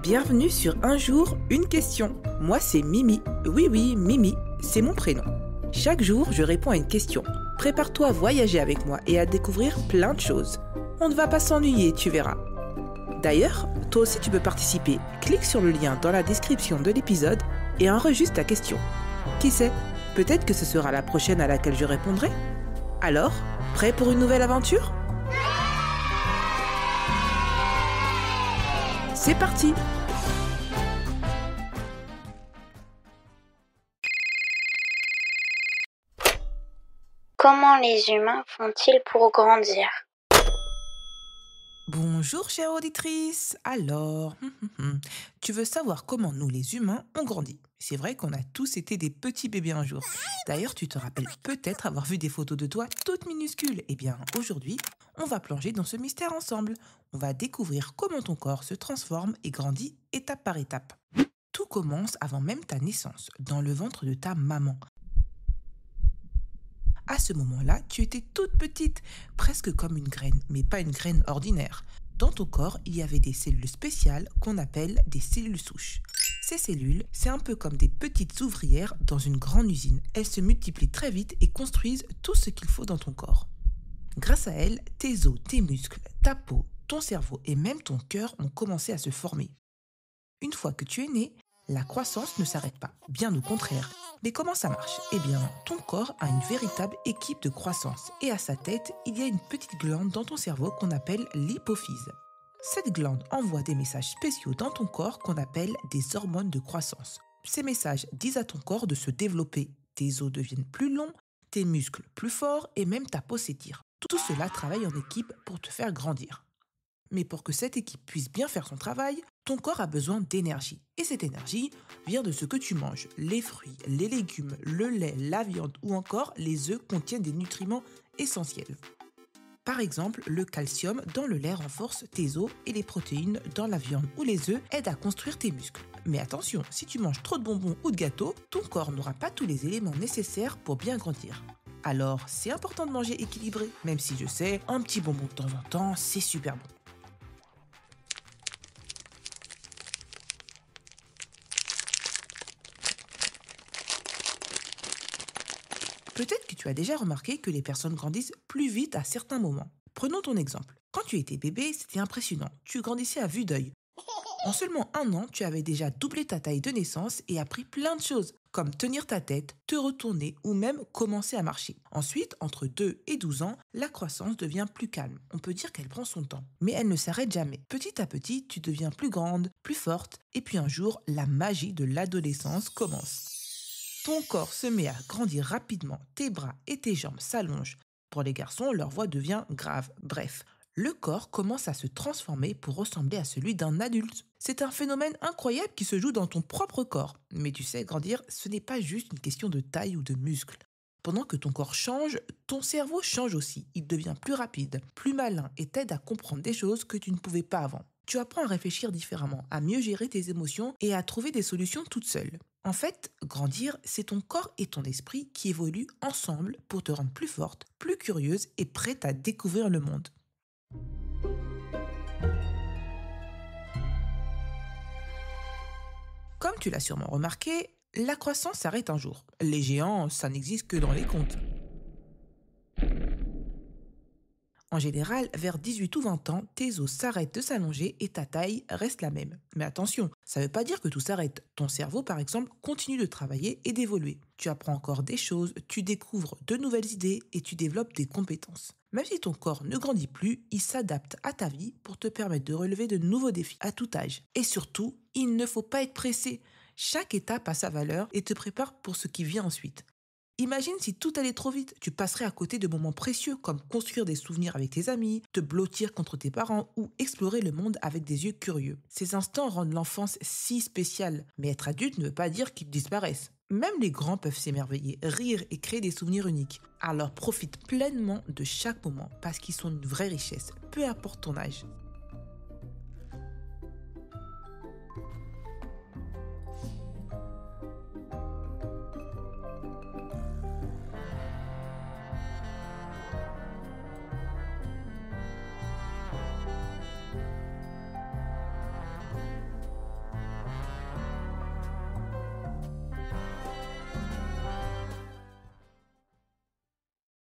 Bienvenue sur Un jour, une question. Moi, c'est Mimi. Oui, Mimi, c'est mon prénom. Chaque jour, je réponds à une question. Prépare-toi à voyager avec moi et à découvrir plein de choses. On ne va pas s'ennuyer, tu verras. D'ailleurs, toi aussi tu peux participer. Clique sur le lien dans la description de l'épisode et enregistre ta question. Qui sait, peut-être que ce sera la prochaine à laquelle je répondrai. Alors, prêt pour une nouvelle aventure ? C'est parti ! Comment les humains font-ils pour grandir ? Bonjour chère auditrice. Alors, tu veux savoir comment nous les humains on grandit. C'est vrai qu'on a tous été des petits bébés un jour. D'ailleurs, tu te rappelles peut-être avoir vu des photos de toi toutes minuscules. Eh bien, aujourd'hui, on va plonger dans ce mystère ensemble. On va découvrir comment ton corps se transforme et grandit étape par étape. Tout commence avant même ta naissance, dans le ventre de ta maman. À ce moment-là, tu étais toute petite, presque comme une graine, mais pas une graine ordinaire. Dans ton corps, il y avait des cellules spéciales qu'on appelle des cellules souches. Ces cellules, c'est un peu comme des petites ouvrières dans une grande usine. Elles se multiplient très vite et construisent tout ce qu'il faut dans ton corps. Grâce à elles, tes os, tes muscles, ta peau, ton cerveau et même ton cœur ont commencé à se former. Une fois que tu es né, la croissance ne s'arrête pas, bien au contraire. Mais comment ça marche ? Eh bien, ton corps a une véritable équipe de croissance et à sa tête, il y a une petite glande dans ton cerveau qu'on appelle l'hypophyse. Cette glande envoie des messages spéciaux dans ton corps qu'on appelle des hormones de croissance. Ces messages disent à ton corps de se développer. Tes os deviennent plus longs, tes muscles plus forts et même ta peau s'étire. Tout cela travaille en équipe pour te faire grandir. Mais pour que cette équipe puisse bien faire son travail, ton corps a besoin d'énergie. Et cette énergie vient de ce que tu manges. Les fruits, les légumes, le lait, la viande ou encore les œufs contiennent des nutriments essentiels. Par exemple, le calcium dans le lait renforce tes os et les protéines dans la viande ou les œufs aident à construire tes muscles. Mais attention, si tu manges trop de bonbons ou de gâteaux, ton corps n'aura pas tous les éléments nécessaires pour bien grandir. Alors, c'est important de manger équilibré, même si je sais, un petit bonbon de temps en temps, c'est super bon. Peut-être que tu as déjà remarqué que les personnes grandissent plus vite à certains moments. Prenons ton exemple. Quand tu étais bébé, c'était impressionnant. Tu grandissais à vue d'œil. En seulement 1 an, tu avais déjà doublé ta taille de naissance et appris plein de choses, comme tenir ta tête, te retourner ou même commencer à marcher. Ensuite, entre 2 et 12 ans, la croissance devient plus calme. On peut dire qu'elle prend son temps. Mais elle ne s'arrête jamais. Petit à petit, tu deviens plus grande, plus forte, et puis un jour, la magie de l'adolescence commence. Ton corps se met à grandir rapidement, tes bras et tes jambes s'allongent. Pour les garçons, leur voix devient grave. Bref, le corps commence à se transformer pour ressembler à celui d'un adulte. C'est un phénomène incroyable qui se joue dans ton propre corps. Mais tu sais, grandir, ce n'est pas juste une question de taille ou de muscles. Pendant que ton corps change, ton cerveau change aussi. Il devient plus rapide, plus malin et t'aide à comprendre des choses que tu ne pouvais pas avant. Tu apprends à réfléchir différemment, à mieux gérer tes émotions et à trouver des solutions toute seule. En fait, grandir, c'est ton corps et ton esprit qui évoluent ensemble pour te rendre plus forte, plus curieuse et prête à découvrir le monde. Comme tu l'as sûrement remarqué, la croissance s'arrête un jour. Les géants, ça n'existe que dans les contes. En général, vers 18 ou 20 ans, tes os s'arrêtent de s'allonger et ta taille reste la même. Mais attention, ça ne veut pas dire que tout s'arrête. Ton cerveau, par exemple, continue de travailler et d'évoluer. Tu apprends encore des choses, tu découvres de nouvelles idées et tu développes des compétences. Même si ton corps ne grandit plus, il s'adapte à ta vie pour te permettre de relever de nouveaux défis à tout âge. Et surtout, il ne faut pas être pressé. Chaque étape a sa valeur et te prépare pour ce qui vient ensuite. Imagine si tout allait trop vite, tu passerais à côté de moments précieux comme construire des souvenirs avec tes amis, te blottir contre tes parents ou explorer le monde avec des yeux curieux. Ces instants rendent l'enfance si spéciale, mais être adulte ne veut pas dire qu'ils disparaissent. Même les grands peuvent s'émerveiller, rire et créer des souvenirs uniques. Alors profite pleinement de chaque moment parce qu'ils sont une vraie richesse, peu importe ton âge.